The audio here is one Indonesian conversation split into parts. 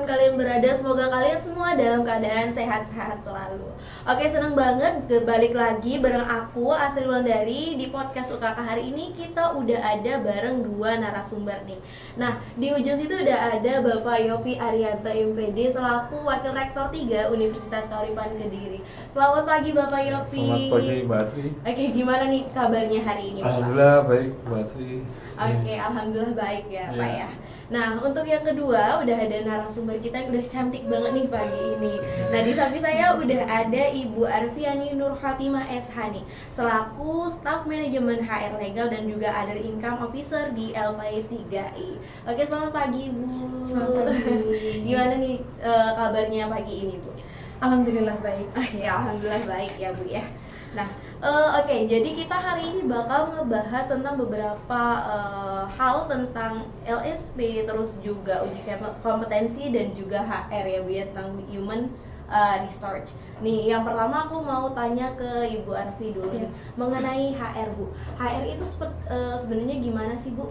dimanapun kalian berada, semoga kalian semua dalam keadaan sehat-sehat selalu. Oke, senang banget balik lagi bareng aku Astri Wulandari di podcast UKK. Hari ini kita udah ada bareng dua narasumber nih. Nah, di ujung situ udah ada Bapak Yofi Arianto MPD selaku Wakil Rektor 3 Universitas Tauripan Kediri. Selamat pagi Bapak Yofi. Selamat pagi Mbak Asri. Oke, gimana nih kabarnya hari ini Bapak? Alhamdulillah baik Mbak Asri. Oke, alhamdulillah baik ya Pak ya. Nah, untuk yang kedua udah ada narasumber kita yang udah cantik banget nih pagi ini. Nah, di samping saya udah ada Ibu Arfiani Nur Fatimah SH nih, selaku Staf Manajemen HR Legal dan juga Other Income Officer di LPI 3I. Oke, selamat pagi Ibu. Selamat pagi. Gimana nih kabarnya pagi ini Bu? Alhamdulillah baik. Oke, alhamdulillah baik ya Bu ya. Nah, oke, jadi kita hari ini bakal ngebahas tentang beberapa hal tentang LSP, terus juga uji kompetensi dan juga HR ya Bu ya, tentang human research. Nih, yang pertama aku mau tanya ke Ibu Arfi dulu nih, mengenai HR Bu. HR itu sebenarnya gimana sih Bu?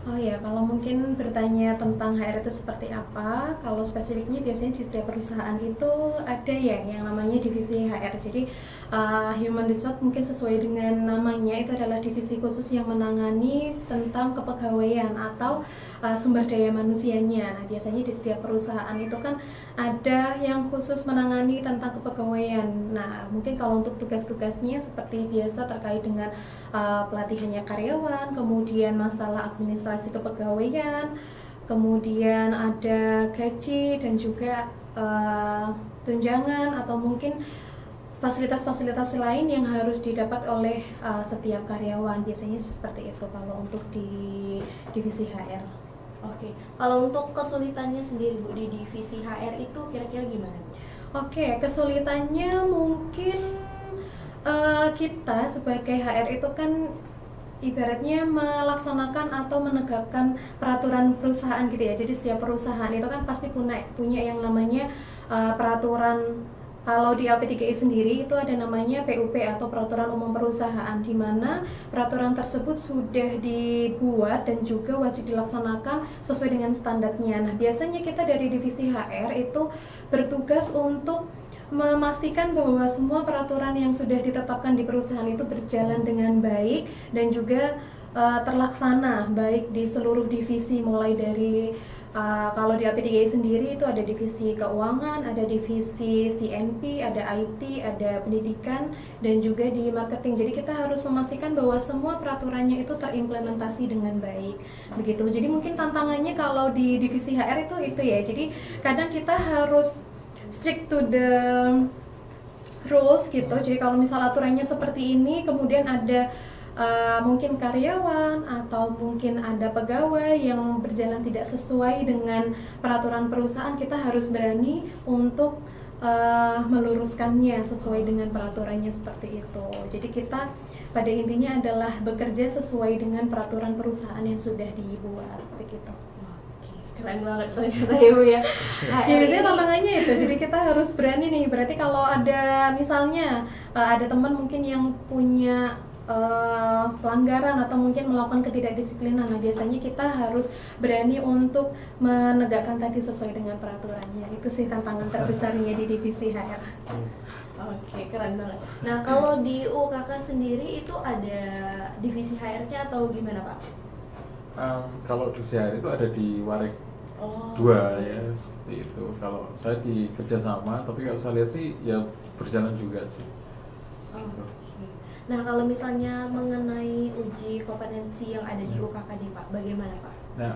Oh ya, kalau mungkin bertanya tentang HR itu seperti apa, kalau spesifiknya biasanya di setiap perusahaan itu ada ya yang namanya divisi HR. Jadi Human Resource mungkin sesuai dengan namanya itu adalah divisi khusus yang menangani tentang kepegawaian atau sumber daya manusianya. Nah, biasanya di setiap perusahaan itu kan ada yang khusus menangani tentang kepegawaian. Nah, mungkin kalau untuk tugas-tugasnya seperti biasa terkait dengan pelatihannya karyawan, kemudian masalah administrasi kepegawaian, kemudian ada gaji dan juga tunjangan atau mungkin fasilitas-fasilitas lain yang harus didapat oleh setiap karyawan. Biasanya seperti itu kalau untuk di divisi HR. Oke, kalau untuk kesulitannya sendiri Bu di divisi HR itu kira-kira gimana Bu? Oke, kesulitannya mungkin kita sebagai HR itu kan ibaratnya melaksanakan atau menegakkan peraturan perusahaan gitu ya. Jadi setiap perusahaan itu kan pasti punya yang namanya peraturan. Kalau di LP3I sendiri itu ada namanya PUP atau Peraturan Umum Perusahaan, di mana peraturan tersebut sudah dibuat dan juga wajib dilaksanakan sesuai dengan standarnya. Nah, biasanya kita dari divisi HR itu bertugas untuk memastikan bahwa semua peraturan yang sudah ditetapkan di perusahaan itu berjalan dengan baik dan juga terlaksana baik di seluruh divisi, mulai dari kalau di LP3I sendiri itu ada divisi keuangan, ada divisi CNP, ada IT, ada pendidikan, dan juga di marketing. Jadi kita harus memastikan bahwa semua peraturannya itu terimplementasi dengan baik. Begitu. Jadi mungkin tantangannya kalau di divisi HR itu ya. Jadi kadang kita harus strict to the rules gitu. Jadi kalau misal aturannya seperti ini, kemudian ada mungkin karyawan atau mungkin ada pegawai yang berjalan tidak sesuai dengan peraturan perusahaan, kita harus berani untuk meluruskannya sesuai dengan peraturannya seperti itu. Jadi kita pada intinya adalah bekerja sesuai dengan peraturan perusahaan yang sudah dibuat begitu. Keren banget ternyata ya Bu ya. Ya biasanya tantangannya itu, jadi kita harus berani nih. Berarti kalau ada misalnya ada teman mungkin yang punya pelanggaran atau mungkin melakukan ketidakdisiplinan, nah biasanya kita harus berani untuk menegakkan tadi sesuai dengan peraturannya. Itu sih tantangan terbesarnya di divisi HR. Oke, keren banget. Nah, kalau di UKK sendiri itu ada divisi HR-nya atau gimana Pak? Kalau divisi HR itu ada di Warik 2 ya, seperti itu. Kalau saya di kerjasama, tapi kalau saya lihat sih ya berjalan juga sih. Nah, kalau misalnya mengenai uji kompetensi yang ada di UKK nih Pak, bagaimana Pak? Nah,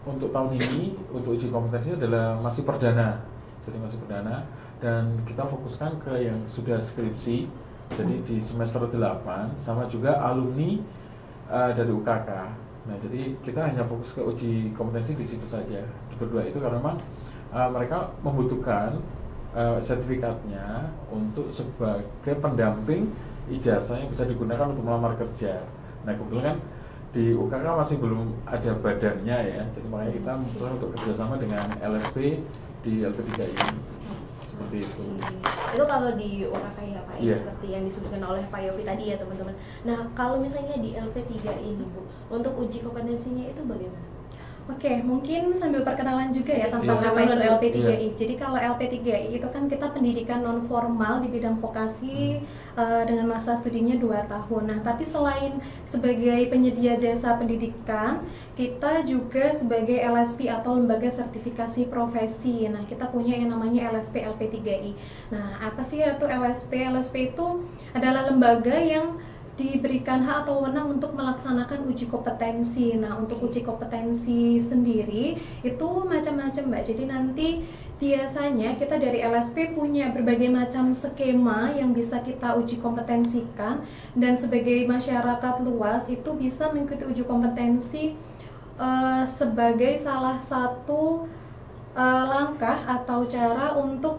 untuk tahun ini, untuk uji kompetensi adalah masih perdana. Jadi masih perdana, dan kita fokuskan ke yang sudah skripsi, jadi di semester 8, sama juga alumni dari UKK. Nah, jadi kita hanya fokus ke uji kompetensi di situ saja, di berdua itu, karena memang mereka membutuhkan sertifikatnya untuk sebagai pendamping ijazah yang bisa digunakan untuk melamar kerja. Nah, kebetulan kan di UKK masih belum ada badannya ya, jadi makanya kita memutuskan untuk kerjasama dengan LSP di LP3 ini. Seperti itu. Itu kalau di UKK ya Pak, Yeah. seperti yang disebutkan oleh Pak Yofi tadi ya teman-teman. Nah, kalau misalnya di LP3 ini Bu, untuk uji kompetensinya itu bagaimana? Oke, mungkin sambil perkenalan juga ya tentang Iya. apa itu Iya. LP3I. Jadi kalau LP3I itu kan kita pendidikan non formal di bidang vokasi dengan masa studinya 2 tahun. Nah, tapi selain sebagai penyedia jasa pendidikan, kita juga sebagai LSP atau lembaga sertifikasi profesi. Nah, kita punya yang namanya LSP LP3I. Nah, apa sih itu LSP? LSP itu adalah lembaga yang diberikan hak atau wewenang untuk melaksanakan uji kompetensi. Nah, untuk uji kompetensi sendiri itu macam-macam, Mbak. Jadi nanti biasanya kita dari LSP punya berbagai macam skema yang bisa kita uji kompetensikan, dan sebagai masyarakat luas itu bisa mengikuti uji kompetensi sebagai salah satu langkah atau cara untuk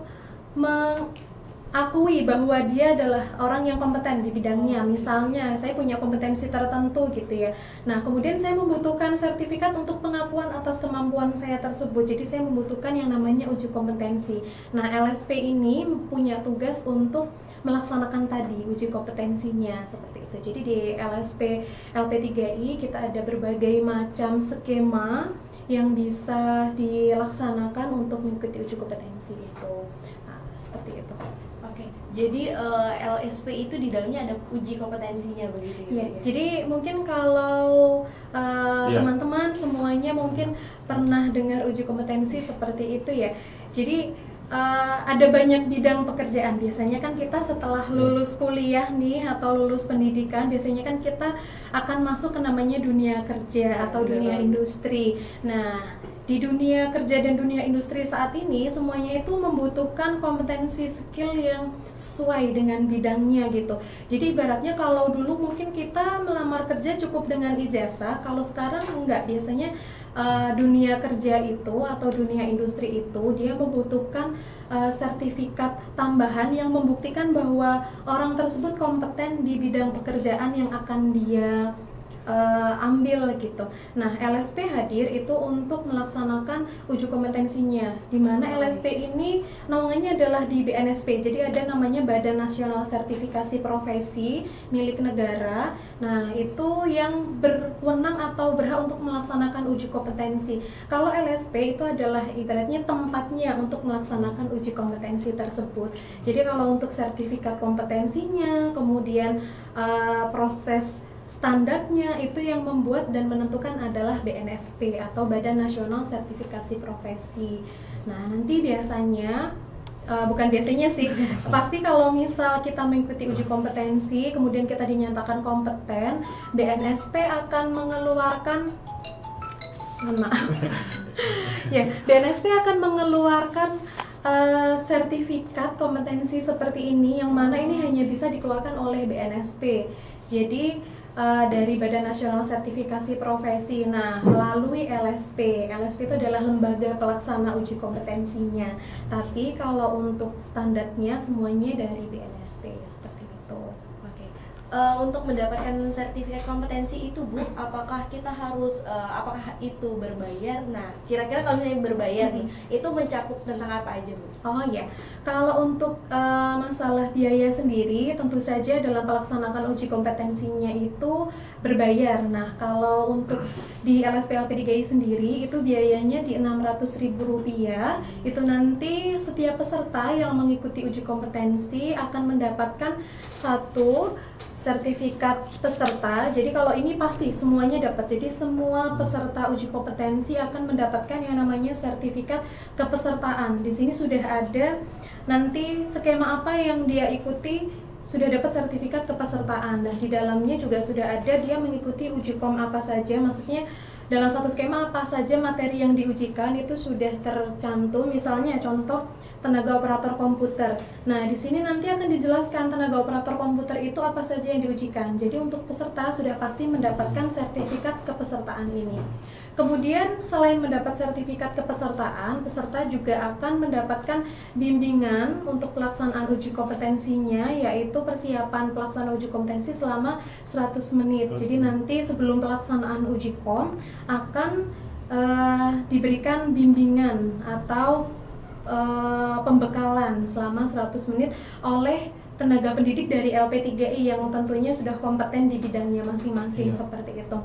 akui bahwa dia adalah orang yang kompeten di bidangnya. Misalnya, saya punya kompetensi tertentu gitu ya. Nah, kemudian saya membutuhkan sertifikat untuk pengakuan atas kemampuan saya tersebut. Jadi saya membutuhkan yang namanya uji kompetensi. Nah, LSP ini punya tugas untuk melaksanakan tadi uji kompetensinya seperti itu. Jadi di LSP LP3I kita ada berbagai macam skema yang bisa dilaksanakan untuk mengikuti uji kompetensi itu. Nah, seperti itu. Oke, jadi LSP itu di dalamnya ada uji kompetensinya begitu Ya, ya? jadi mungkin kalau Iya. teman-teman semuanya mungkin pernah dengar uji kompetensi seperti itu ya. Jadi ada banyak bidang pekerjaan. Biasanya kan kita setelah lulus kuliah nih atau lulus pendidikan, biasanya kan kita akan masuk ke namanya dunia kerja atau dunia industri. Nah, di dunia kerja dan dunia industri saat ini semuanya itu membutuhkan kompetensi skill yang sesuai dengan bidangnya gitu. Jadi ibaratnya kalau dulu mungkin kita melamar kerja cukup dengan ijazah, kalau sekarang enggak. Biasanya dunia kerja itu atau dunia industri itu dia membutuhkan sertifikat tambahan yang membuktikan bahwa orang tersebut kompeten di bidang pekerjaan yang akan dia ambil gitu. Nah, LSP hadir itu untuk melaksanakan uji kompetensinya, di mana LSP ini naungannya adalah di BNSP. Jadi ada namanya Badan Nasional Sertifikasi Profesi milik negara. Nah, itu yang berwenang atau berhak untuk melaksanakan uji kompetensi. Kalau LSP itu adalah ibaratnya tempatnya untuk melaksanakan uji kompetensi tersebut. Jadi kalau untuk sertifikat kompetensinya, kemudian proses standarnya itu yang membuat dan menentukan adalah BNSP atau Badan Nasional Sertifikasi Profesi. Nah, nanti biasanya bukan biasanya sih, pasti kalau misal kita mengikuti uji kompetensi kemudian kita dinyatakan kompeten, BNSP akan mengeluarkan BNSP akan mengeluarkan sertifikat kompetensi seperti ini, yang mana ini hanya bisa dikeluarkan oleh BNSP. Jadi dari Badan Nasional Sertifikasi Profesi. Nah, melalui LSP. LSP itu adalah lembaga pelaksana uji kompetensinya. Tapi kalau untuk standarnya semuanya dari BNSP seperti itu. Oke. Untuk mendapatkan sertifikat kompetensi itu, Bu, apakah kita harus apakah itu berbayar? Nah, kira-kira kalau misalnya berbayar nih, itu mencakup tentang apa aja, Bu? Oh ya, kalau untuk masalah biaya sendiri, tentu saja dalam pelaksanaan uji kompetensinya itu berbayar. Nah, kalau untuk di LSP LP3I sendiri itu biayanya di Rp600.000. Itu nanti setiap peserta yang mengikuti uji kompetensi akan mendapatkan satu sertifikat peserta. Jadi kalau ini pasti semuanya dapat. Jadi semua peserta uji kompetensi akan mendapatkan yang namanya sertifikat kepesertaan. Di sini sudah ada nanti skema apa yang dia ikuti, sudah dapat sertifikat kepesertaan. Nah, di dalamnya juga sudah ada dia mengikuti uji kom apa saja, maksudnya dalam satu skema apa saja materi yang diujikan itu sudah tercantum. Misalnya contoh tenaga operator komputer. Nah, di sini nanti akan dijelaskan tenaga operator komputer itu apa saja yang diujikan. Jadi untuk peserta sudah pasti mendapatkan sertifikat kepesertaan ini. Kemudian selain mendapat sertifikat kepesertaan, peserta juga akan mendapatkan bimbingan untuk pelaksanaan uji kompetensinya, yaitu persiapan pelaksanaan uji kompetensi selama 100 menit. Jadi nanti sebelum pelaksanaan uji kom akan diberikan bimbingan atau pembekalan selama 100 menit oleh tenaga pendidik dari LP3I yang tentunya sudah kompeten di bidangnya masing-masing seperti itu.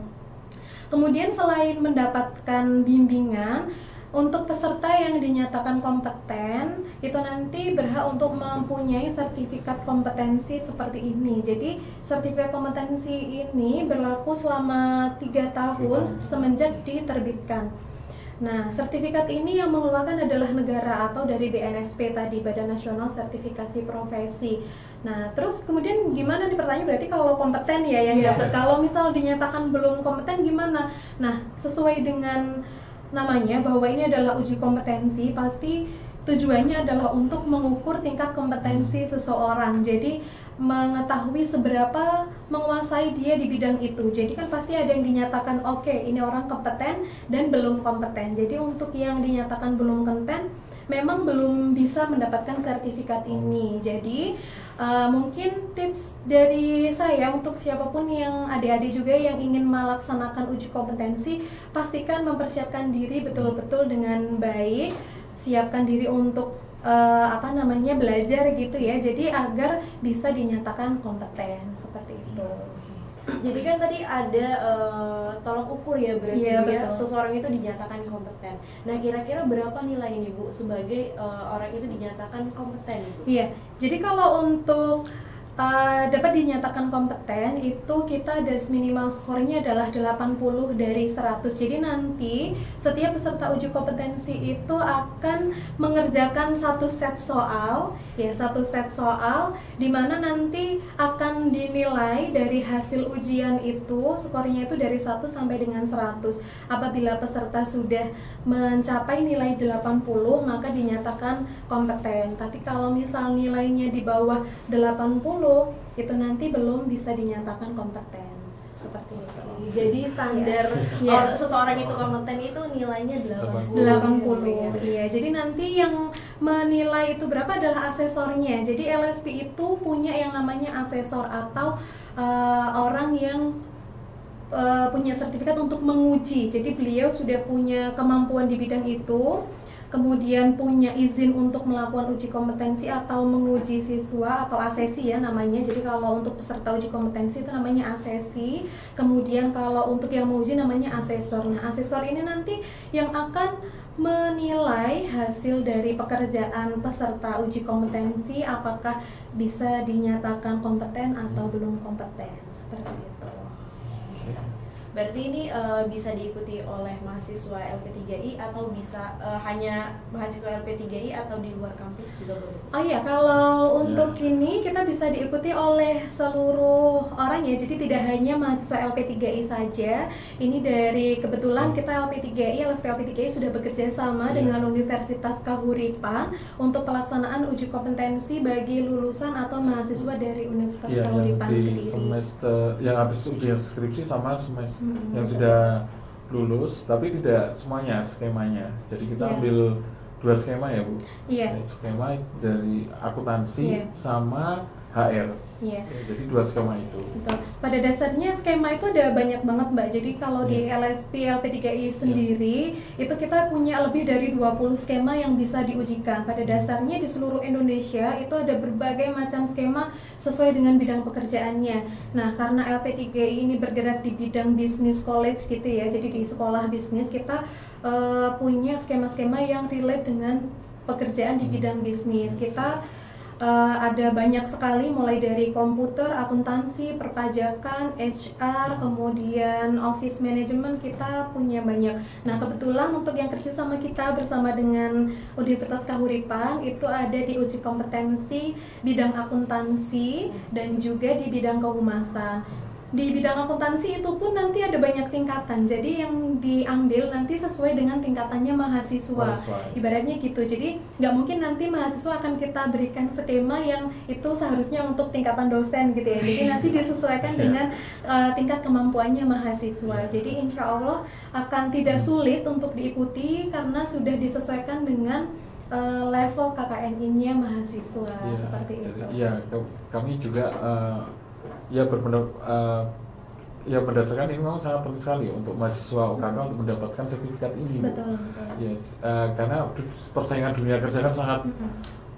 Kemudian selain mendapatkan bimbingan, untuk peserta yang dinyatakan kompeten itu nanti berhak untuk mempunyai sertifikat kompetensi seperti ini. Jadi sertifikat kompetensi ini berlaku selama 3 tahun semenjak diterbitkan. Nah, sertifikat ini yang mengeluarkan adalah negara atau dari BNSP tadi, Badan Nasional Sertifikasi Profesi. Nah, terus kemudian gimana nih pertanyaan, berarti kalau kompeten ya yang dapat. Kalau misal dinyatakan belum kompeten gimana? Nah, sesuai dengan namanya bahwa ini adalah uji kompetensi, pasti tujuannya adalah untuk mengukur tingkat kompetensi seseorang. Jadi mengetahui seberapa menguasai dia di bidang itu. Jadi kan pasti ada yang dinyatakan oke, ini orang kompeten dan belum kompeten. Jadi untuk yang dinyatakan belum kompeten memang belum bisa mendapatkan sertifikat ini. Jadi mungkin tips dari saya untuk siapapun yang adik-adik juga yang ingin melaksanakan uji kompetensi, pastikan mempersiapkan diri betul-betul dengan baik, siapkan diri untuk belajar gitu ya, jadi agar bisa dinyatakan kompeten seperti itu. Jadi kan tadi ada tolak ukur ya berarti ya seseorang itu dinyatakan kompeten. Nah kira-kira berapa nilai ini Bu sebagai orang itu dinyatakan kompeten Bu? Iya, jadi kalau untuk dapat dinyatakan kompeten itu kita ada minimal skornya adalah 80 dari 100. Jadi nanti setiap peserta uji kompetensi itu akan mengerjakan satu set soal di mana nanti akan dinilai dari hasil ujian itu, skornya itu dari 1 sampai dengan 100. Apabila peserta sudah mencapai nilai 80 maka dinyatakan kompeten. Tapi kalau misal nilainya di bawah 80 itu nanti belum bisa dinyatakan kompeten. Seperti itu. Jadi standar seseorang itu kompeten itu nilainya 80. Iya. Jadi nanti yang menilai itu berapa adalah asesornya. Jadi LSP itu punya yang namanya asesor atau orang yang punya sertifikat untuk menguji. Jadi beliau sudah punya kemampuan di bidang itu, kemudian punya izin untuk melakukan uji kompetensi atau menguji siswa atau asesi ya namanya. Jadi kalau untuk peserta uji kompetensi itu namanya asesi, kemudian kalau untuk yang menguji namanya asesor. Nah, asesor ini nanti yang akan menilai hasil dari pekerjaan peserta uji kompetensi apakah bisa dinyatakan kompeten atau belum kompeten, seperti itu. Berarti ini bisa diikuti oleh mahasiswa LP3I atau bisa hanya mahasiswa LP3I atau di luar kampus juga boleh? Oh iya, kalau untuk ini kita bisa diikuti oleh seluruh orang ya, jadi tidak hanya mahasiswa LP3I saja. Ini dari kebetulan kita LSP LP3I sudah bekerja sama dengan Universitas Kahuripan untuk pelaksanaan uji kompetensi bagi lulusan atau mahasiswa dari Universitas Kahuripan di Kediri. Semester yang habis ujian skripsi sama semester yang sudah lulus, tapi tidak semuanya skemanya. Jadi kita ambil 2 skema ya Bu. Skema dari akuntansi sama HR. Jadi 2 skema itu. Betul. Pada dasarnya skema itu ada banyak banget Mbak. Jadi kalau di LSP LP3I sendiri itu kita punya lebih dari 20 skema yang bisa diujikan. Pada dasarnya di seluruh Indonesia itu ada berbagai macam skema sesuai dengan bidang pekerjaannya. Nah, karena LP3I ini bergerak di bidang business college gitu ya. Jadi di sekolah bisnis kita punya skema-skema yang relate dengan pekerjaan di bidang bisnis. Kita ada banyak sekali, mulai dari komputer, akuntansi, perpajakan, HR, kemudian office management, kita punya banyak. Nah, kebetulan untuk yang kerja sama kita bersama dengan Universitas Kahuripan itu ada di uji kompetensi bidang akuntansi dan juga di bidang kehumasan. Di bidang akuntansi itu pun nanti ada banyak tingkatan, jadi yang diambil nanti sesuai dengan tingkatannya mahasiswa. Ibaratnya gitu, jadi nggak mungkin nanti mahasiswa akan kita berikan skema yang itu seharusnya untuk tingkatan dosen gitu ya. Jadi nanti disesuaikan dengan tingkat kemampuannya mahasiswa. Jadi insya Allah akan tidak sulit untuk diikuti karena sudah disesuaikan dengan level KKNI-nya mahasiswa, seperti itu. Iya, kami juga berdasarkan ini memang sangat penting sekali untuk mahasiswa UKK untuk mendapatkan sertifikat ini. Betul. Ya, karena persaingan dunia kerja kan sangat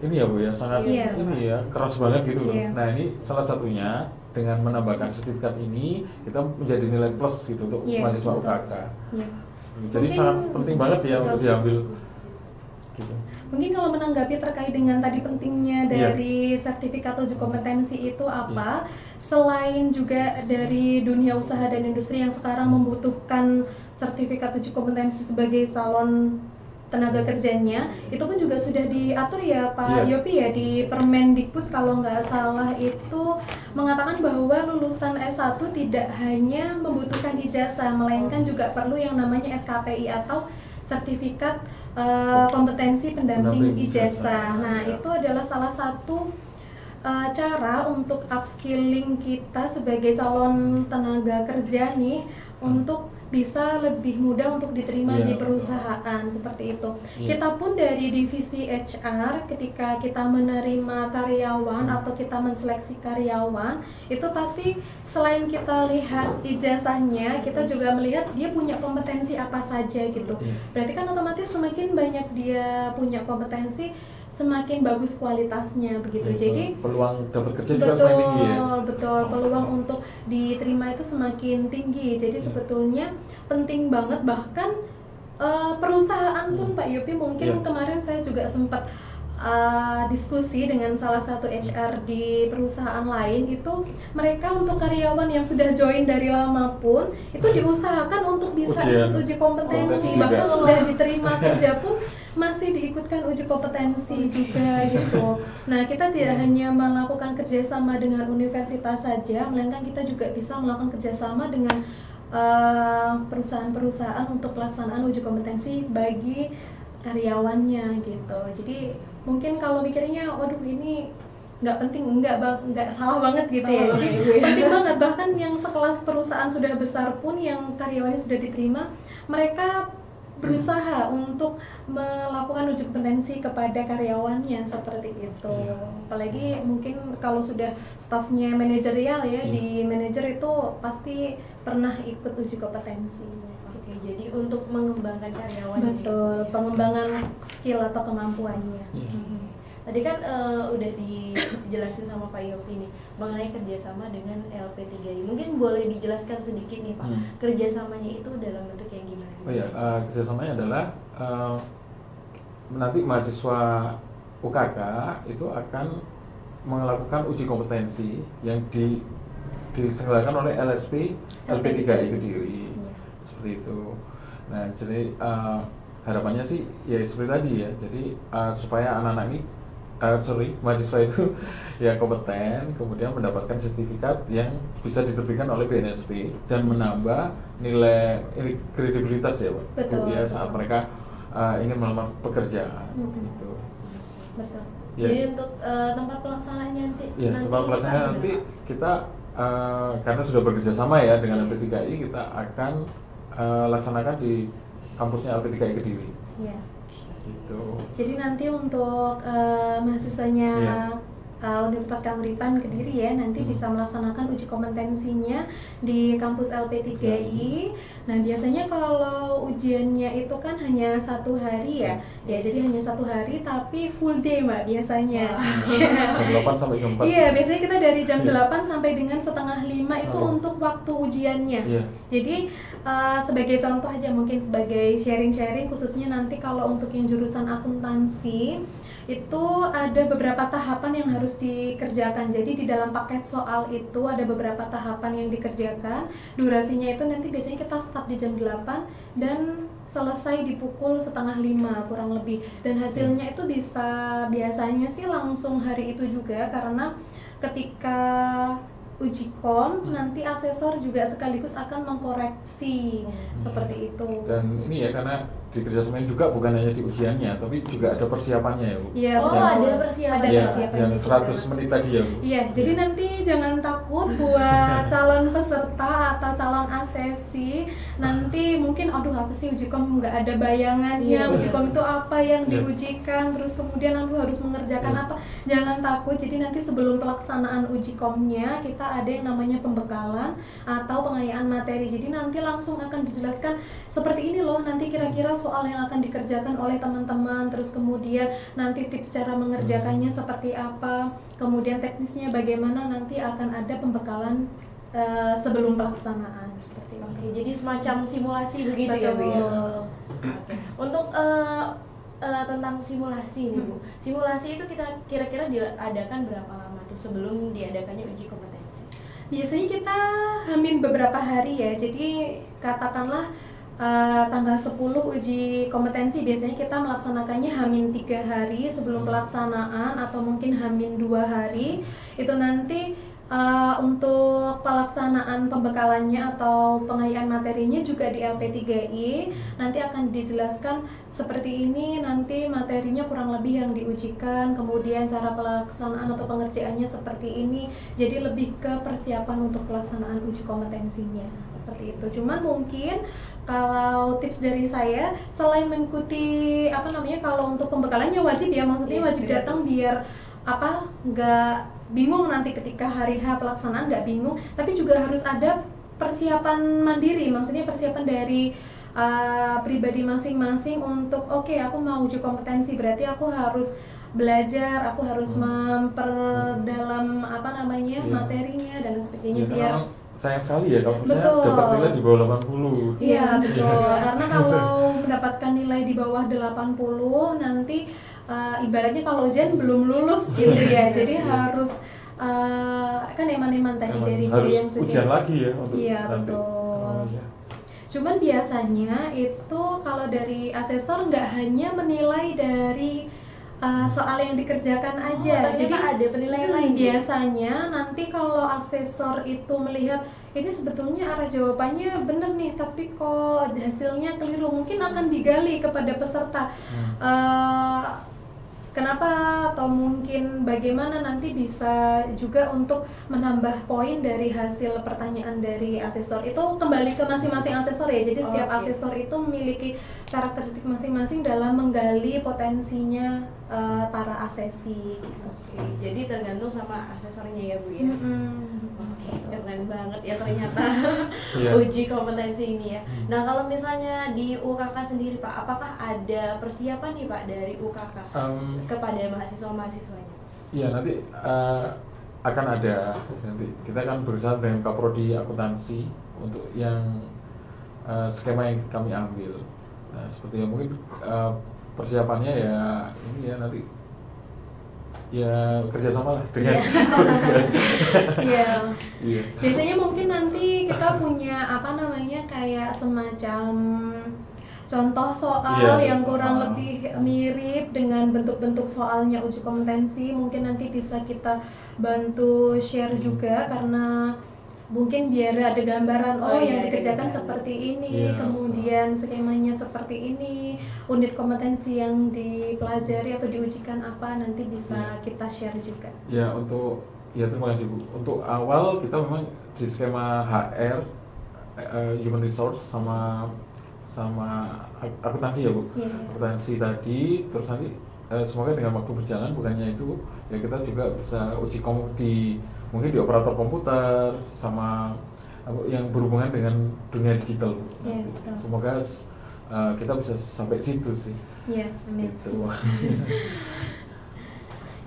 ini ya Bu ya, sangat ini ya keras banget gitu loh. Nah ini salah satunya dengan menambahkan sertifikat ini kita menjadi nilai plus gitu untuk mahasiswa UKK. Jadi Mungkin, sangat penting banget ya untuk diambil. Gitu. Mungkin kalau menanggapi terkait dengan tadi pentingnya dari sertifikat uji kompetensi itu apa, selain juga dari dunia usaha dan industri yang sekarang membutuhkan sertifikat uji kompetensi sebagai calon tenaga kerjanya, itu pun juga sudah diatur ya Pak Yopi ya di Permendikbud kalau nggak salah itu mengatakan bahwa lulusan S1 tidak hanya membutuhkan ijazah, melainkan juga perlu yang namanya SKPI atau sertifikat kompetensi pendamping ijazah. Nah, itu adalah salah satu cara untuk upskilling kita sebagai calon tenaga kerja nih untuk bisa lebih mudah untuk diterima di perusahaan seperti itu. Kita pun dari divisi HR ketika kita menerima karyawan atau kita menseleksi karyawan itu pasti selain kita lihat ijazahnya, kita juga melihat dia punya kompetensi apa saja gitu. Berarti kan otomatis semakin banyak dia punya kompetensi, semakin bagus kualitasnya begitu. Jadi peluang dapat kerja juga semakin tinggi ya. Betul, peluang untuk diterima itu semakin tinggi. Jadi sebetulnya penting banget, bahkan perusahaan pun Pak Yopi mungkin kemarin saya juga sempat diskusi dengan salah satu HR di perusahaan lain, itu mereka untuk karyawan yang sudah join dari lama pun itu diusahakan untuk bisa ikut uji kompetensi, bahkan sudah diterima kerja pun masih diikutkan uji kompetensi juga gitu. Nah, kita tidak hanya melakukan kerjasama dengan universitas saja, melainkan kita juga bisa melakukan kerjasama dengan perusahaan-perusahaan untuk pelaksanaan uji kompetensi bagi karyawannya gitu. Jadi mungkin kalau mikirnya, waduh ini nggak penting, nggak salah banget gitu ya. Jadi penting banget, bahkan yang sekelas perusahaan sudah besar pun yang karyawannya sudah diterima, mereka berusaha untuk melakukan uji kompetensi kepada karyawannya seperti itu. Apalagi mungkin kalau sudah stafnya manajerial ya, di manajer itu pasti pernah ikut uji kompetensi. Oke, jadi untuk mengembangkan karyawannya. Betul, pengembangan skill atau kemampuannya. Tadi kan udah dijelasin sama Pak Yopi nih mengenai kerjasama dengan LP3I. Mungkin boleh dijelaskan sedikit nih Pak, kerjasamanya itu dalam bentuk yang gimana? Oh ya, kerjasamanya adalah nanti mahasiswa UKK itu akan melakukan uji kompetensi yang diselenggarakan oleh LSP LP3I Kediri, seperti itu. Nah, jadi harapannya sih ya seperti tadi ya, jadi supaya anak-anak ini mahasiswa itu ya kompeten, kemudian mendapatkan sertifikat yang bisa diterbitkan oleh BNSP dan menambah nilai kredibilitas ya Pak. Betul, ya betul. saat mereka ingin melamar pekerjaan gitu. Betul. Ya. Jadi untuk tempat pelaksanaannya nanti. Ya, tempat pelaksanaannya nanti kita karena sudah bekerja sama ya dengan LP3I, kita akan laksanakan di kampusnya LP3I Kediri. Ya. Gitu. Jadi nanti untuk mahasiswanya Universitas Kahuripan Kediri ya, nanti bisa melaksanakan uji kompetensinya di kampus LP3I. Nah, biasanya kalau ujiannya itu kan hanya 1 hari ya, jadi hanya 1 hari tapi full day Mbak biasanya. Jam 8 sampai jam 4. Iya, biasanya kita dari jam 8 sampai dengan 4:30 itu untuk waktu ujiannya. Jadi sebagai contoh aja, mungkin sebagai sharing-sharing, khususnya nanti kalau untuk yang jurusan akuntansi itu ada beberapa tahapan yang harus dikerjakan. Jadi di dalam paket soal itu ada beberapa tahapan yang dikerjakan. Durasinya itu nanti biasanya kita start di jam 8 dan selesai di pukul 4:30 kurang lebih. Dan hasilnya itu bisa biasanya sih langsung hari itu juga, karena ketika uji kom nanti asesor juga sekaligus akan mengkoreksi seperti itu. Dan ini ya, karena di kerjasama juga bukan hanya di ujiannya, tapi juga ada persiapannya ya Bu. Iya, ada persiapan. Ya, persiapannya yang 100 menit tadi ya Bu. Iya, jadi nanti jangan takut buat calon peserta atau calon asesi. Nanti mungkin aduh apa sih uji kom, nggak ada bayangannya, uji kom itu apa yang diujikan, terus kemudian aku harus mengerjakan apa. Jangan takut, jadi nanti sebelum pelaksanaan uji komnya kita ada yang namanya pembekalan atau pengayaan materi. Jadi nanti langsung akan dijelaskan seperti ini loh, nanti kira-kira soal yang akan dikerjakan oleh teman-teman, terus kemudian nanti tips cara mengerjakannya seperti apa, kemudian teknisnya bagaimana, nanti akan ada pembekalan sebelum pelaksanaan seperti itu. Oke, jadi semacam simulasi begitu ya Bu ya. Betul. Oke. Untuk tentang simulasi nih Bu. Simulasi itu kita kira-kira diadakan berapa lama tuh sebelum diadakannya uji kompetensi? Biasanya kita hamin beberapa hari ya, jadi katakanlah tanggal 10 uji kompetensi biasanya kita melaksanakannya hamin 3 hari sebelum pelaksanaan atau mungkin hamin 2 hari. Itu nanti untuk pelaksanaan pembekalannya atau pengayaan materinya juga di LP3I nanti akan dijelaskan seperti ini, nanti materinya kurang lebih yang diujikan, kemudian cara pelaksanaan atau pengerjaannya seperti ini. Jadi lebih ke persiapan untuk pelaksanaan uji kompetensinya seperti itu. Cuman mungkin kalau tips dari saya, selain mengikuti kalau untuk pembekalannya wajib ya, maksudnya wajib datang biar nggak bingung nanti ketika hari H pelaksanaan, nggak bingung, tapi juga harus ada persiapan mandiri, maksudnya persiapan dari pribadi masing-masing untuk oke, aku mau uji kompetensi, berarti aku harus belajar, aku harus memperdalam materinya dan sebagainya biar sayang sekali ya kalau misalnya dapat nilai di bawah 80. Iya betul, karena kalau mendapatkan nilai di bawah 80 nanti ibaratnya kalau ujian belum lulus gitu ya, jadi harus kan eman-eman tadi dari harus yang sudah ujian lagi ya untuk iya nanti. betul. Iya. Cuman biasanya itu kalau dari asesor nggak hanya menilai dari soal yang dikerjakan aja, jadi ada penilaian lain. Biasanya nanti kalau asesor itu melihat ini sebetulnya arah jawabannya benar nih, tapi kok hasilnya keliru, mungkin akan digali kepada peserta. Kenapa atau mungkin bagaimana, nanti bisa juga untuk menambah poin dari hasil pertanyaan dari asesor. Itu kembali ke masing-masing asesor ya, jadi setiap asesor itu memiliki karakteristik masing-masing dalam menggali potensinya para asesi. Oke, jadi tergantung sama asesornya ya Bu ya. Oke, keren banget ya ternyata uji kompetensi ini ya. Nah kalau misalnya di UKK sendiri Pak, apakah ada persiapan nih Pak dari UKK kepada mahasiswa-mahasiswanya? Iya, nanti akan ada, nanti kita akan berusaha dengan Kaprodi Akuntansi untuk yang skema yang kami ambil. Nah, seperti yang mungkin persiapannya ya ini ya nanti ya kerjasama lah dengan Iya. Biasanya mungkin nanti kita punya kayak semacam contoh soal yang kurang lebih mirip dengan bentuk-bentuk soalnya uji kompetensi, mungkin nanti bisa kita bantu share juga, karena mungkin biar ada gambaran yang dikerjakan seperti ini, kemudian skemanya seperti ini, unit kompetensi yang dipelajari atau diujikan apa, nanti bisa kita share juga. Ya, terima kasih Bu. Untuk awal kita memang di skema HR, human resource sama akuntansi ya Bu. Akuntansi tadi, terus nanti semoga dengan waktu berjalan bukannya itu ya kita juga bisa uji mungkin di operator komputer sama yang berhubungan dengan dunia digital. Semoga kita bisa sampai situ sih. Iya, amin. Gitu.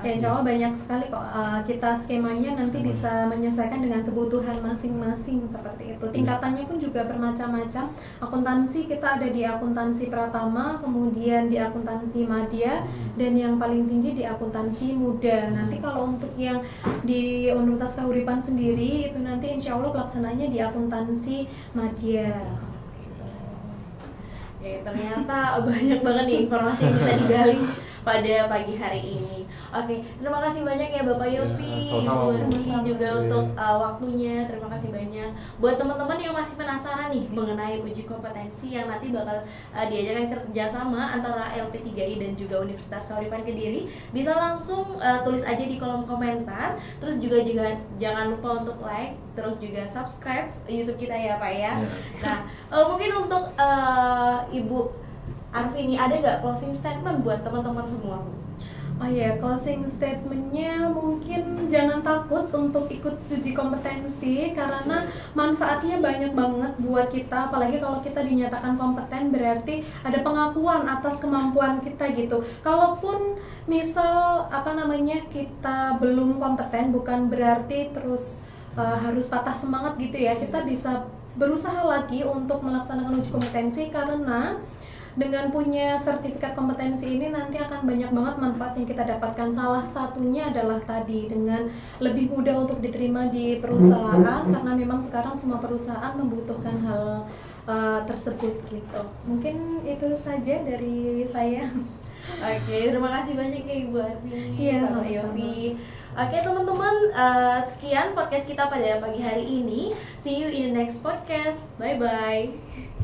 Ya, insya Allah banyak sekali kok. Kita skemanya nanti bisa menyesuaikan dengan kebutuhan masing-masing seperti itu. Tingkatannya pun juga bermacam-macam. Akuntansi kita ada di akuntansi Pratama, kemudian di akuntansi Madya, dan yang paling tinggi di akuntansi Muda. Nanti kalau untuk yang di Universitas Kahuripan sendiri itu nanti insya Allah pelaksanaannya di akuntansi Madya. Oke, ternyata banyak banget nih informasi yang bisa digali pada pagi hari ini. Oke, terima kasih banyak ya Bapak Yopi, Bu Andi juga untuk waktunya. Terima kasih banyak. Buat teman-teman yang masih penasaran nih mengenai uji kompetensi yang nanti bakal diajarkan kerjasama antara LP3I dan juga Universitas Kahuripan Kediri, bisa langsung tulis aja di kolom komentar. Terus juga jangan lupa untuk like, terus juga subscribe YouTube kita ya Pak ya. Nah, mungkin untuk Ibu Arvini, ada nggak closing statement buat teman-teman semua? Oh ya, closing statementnya mungkin jangan takut untuk ikut uji kompetensi karena manfaatnya banyak banget buat kita. Apalagi kalau kita dinyatakan kompeten berarti ada pengakuan atas kemampuan kita gitu. Kalaupun misal kita belum kompeten, bukan berarti terus harus patah semangat gitu ya. Kita bisa berusaha lagi untuk melaksanakan uji kompetensi karena dengan punya sertifikat kompetensi ini nanti akan banyak banget manfaat yang kita dapatkan. Salah satunya adalah tadi dengan lebih mudah untuk diterima di perusahaan karena memang sekarang semua perusahaan membutuhkan hal tersebut gitu. Mungkin itu saja dari saya. Oke, terima kasih banyak ya Ibu Arfi, Iya, Bapak sama-sama. Yofi. Oke teman-teman, sekian podcast kita pada pagi hari ini. See you in the next podcast. Bye bye.